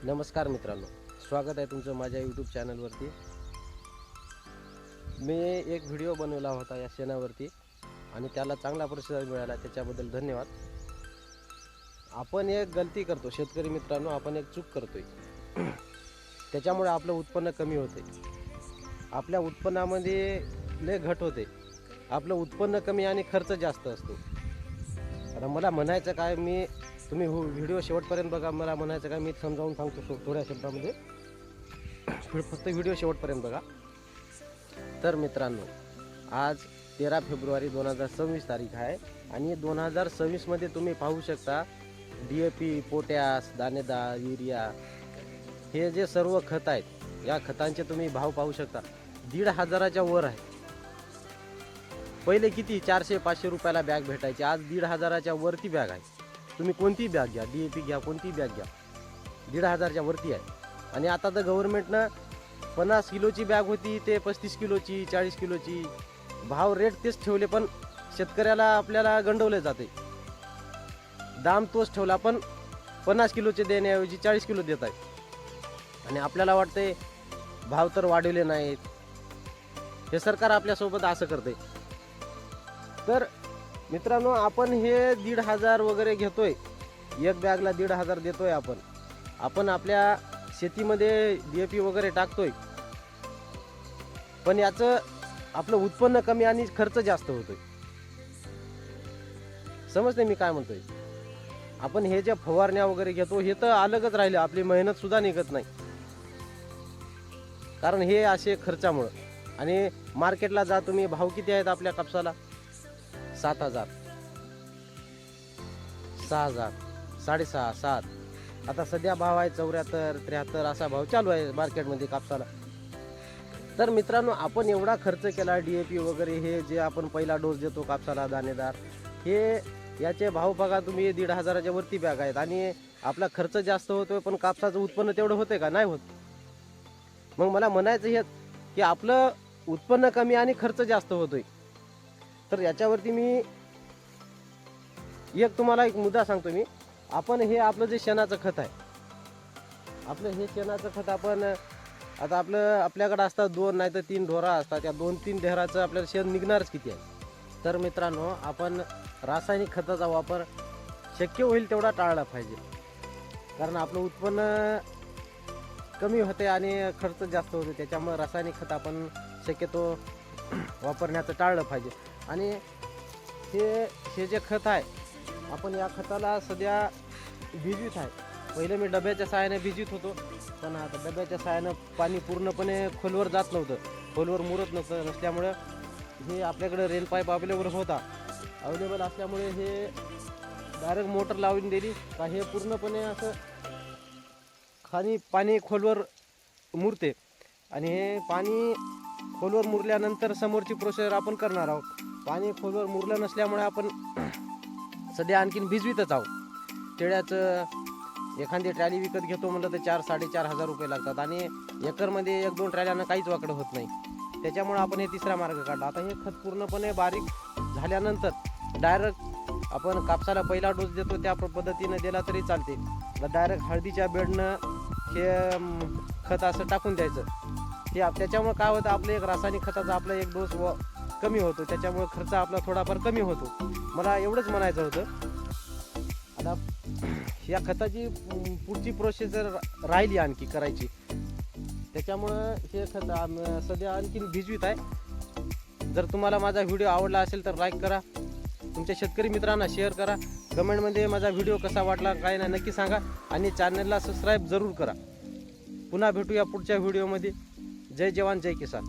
नमस्कार मित्रांनो, स्वागत आहे तुमचं माझ्या यूट्यूब चॅनलवरती। मी एक व्हिडिओ बनवला होता या शेणावरती आणि त्याला चांगला प्रतिसाद मिळाला, त्याच्याबद्दल धन्यवाद। आपण एक गलती करतो शेतकरी मित्रांनो, आपण एक चूक करतोय, त्याच्यामुळे आपलं उत्पन्न कमी होते, आपल्या उत्पन्नामध्ये लय घट होते, आपलं उत्पन्न कमी आणि खर्च जास्त असतो। आता मला म्हणायचं काय, तुम्ही व्हिडिओ शेवटपर्यंत बघा, मला म्हणायचं काय मी समजावून सांगतो थोड्या शब्दामध्ये, फक्त व्हिडिओ शेवटपर्यंत बघा। तर मित्रांनो, आज 13 फेब्रुवारी 2026 तारीख आहे आणि 2026 मध्ये तुम्ही पाहू शकता DAP, पोटॅश, दाणेदार, युरिया हे जे सर्व खत आहेत, या खतांचे तुम्ही भाव पाहू शकता, 1,500च्या वर आहे। पहिले किती 400-500 रुपयाला बॅग भेटायची, आज 1,500च्या वरती बॅग आहे। तुम्ही कोणती बॅग घ्या, DAP घ्या, कोणती बॅग घ्या, 1,500च्या वरती आहे। आणि आता तर गव्हर्नमेंटनं 50 किलोची बॅग होती ते 35 किलोची, 40 किलोची भाव रेट तेच ठेवले, पण शेतकऱ्याला आपल्याला गंडवले जाते। दाम तोच ठेवला, पण 50 किलोचे देण्याऐवजी 40 किलो देत आहेत आणि आपल्याला वाटते भाव तर वाढवले नाहीत। हे सरकार आपल्यासोबत असं करते। तर मित्रांनो, आपण हे 1,500 वगैरे घेतोय, एक बॅगला 1,500 देतोय आपण आपल्या शेतीमध्ये DAP वगैरे टाकतोय, पण याचं आपलं उत्पन्न कमी आणि खर्च जास्त होतोय। समजते मी काय म्हणतोय? आपण हे जे फवारण्या वगैरे घेतो हे तर अलगच राहिले, आपली मेहनत सुद्धा निघत नाही, कारण हे असे खर्चामुळे। आणि मार्केटला जा तुम्ही, भाव किती आहेत आपल्या कापसाला? 7,000, 6,000, 6,500, 7। आता सध्या भाव आहे 74, 73 असा भाव चालू आहे मार्केटमध्ये कापसाला। तर मित्रांनो, आपण एवढा खर्च केला DAP वगैरे, हे जे आपण पहिला डोस देतो कापसाला, दाणेदार, हे याचे भाव बघा तुम्ही, 1,500च्या वरती बॅग आहेत आणि आपला खर्च जास्त होतोय, पण कापसाचं उत्पन्न तेवढं होते का? नाही होत। मग मला म्हणायचं हे की आपलं उत्पन्न कमी आणि खर्च जास्त होतोय। तर याच्यावरती मी तुम्हाला एक मुद्दा सांगतो मी। आपण हे आपलं जे शेणाचं खत आहे, आपलं हे शेणाचं खत आपण आता आपल्याकडे असतात 2 नाही तर 3 ढोरा असतात, त्या 2-3 ढेराचं आपल्याला शेण निघणारच किती आहे। तर मित्रांनो, आपण रासायनिक खताचा वापर शक्य होईल तेवढा टाळला पाहिजे, कारण आपलं उत्पन्न कमी होते आणि खर्च जास्त होतो, त्याच्यामुळे रासायनिक खत आपण शक्यतो वापरण्याचं टाळलं पाहिजे। आणि हे जे खत आहे, आपण या खताला सध्या भिजवीत आहे। पहिले मी डब्याच्या सहाय्याने भिजवीत होतो, पण आता डब्याच्या सहाय्यानं पाणी पूर्णपणे खोलवर जात नव्हतं, खोलवर मुरत नसल्यामुळे हे आपल्याकडे रेन पाईप अवेलेबल असल्यामुळे हे डायरेक्ट मोटर लावून दिली का हे पूर्णपणे असं खाली पाणी खोलवर मुरते आणि हे पाणी खोलवर मुरल्यानंतर समोरची प्रोसेस आपण करणार आहोत। पाणी खोलवर मुरलं नसल्यामुळे आपण सध्या आणखीन भिजवीतच आहोत। टेळ्याचं एखादी ट्रॅली विकत घेतो म्हटलं तर 4,000-4,500 रुपये लागतात आणि एकरमध्ये 1-2 ट्रॅल्यानं काहीच वाकडं होत नाही, त्याच्यामुळे आपण हे तिसरा मार्ग काढला। आता हे खत पूर्णपणे बारीक झाल्यानंतर डायरेक्ट आपण कापसाला पहिला डोस देतो त्या पद्धतीने दिला तरी चालते, डायरेक्ट हळदीच्या बेडनं हे खत असं टाकून द्यायचं। हे त्याच्यामुळे काय होतं, आपलं एक रासायनिक खताचा आपला एक डोस कमी होतो, त्याच्यामुळे खर्च आपला थोडाफार कमी होतो। मला एवढंच म्हणायचं होतं। आता या खताची पुढची प्रोसेस राहिली आणखी करायची, त्याच्यामुळं हे खत सध्या आणखीन भिजवीत आहे। जर तुम्हाला माझा व्हिडिओ आवडला असेल तर लाईक करा, तुमच्या शेतकरी मित्रांना शेअर करा, कमेंटमध्ये माझा व्हिडिओ कसा वाटला काय नाही नक्की सांगा आणि चॅनलला सबस्क्राईब जरूर करा। पुन्हा भेटूया पुढच्या व्हिडिओमध्ये। जय जवान जय किसान।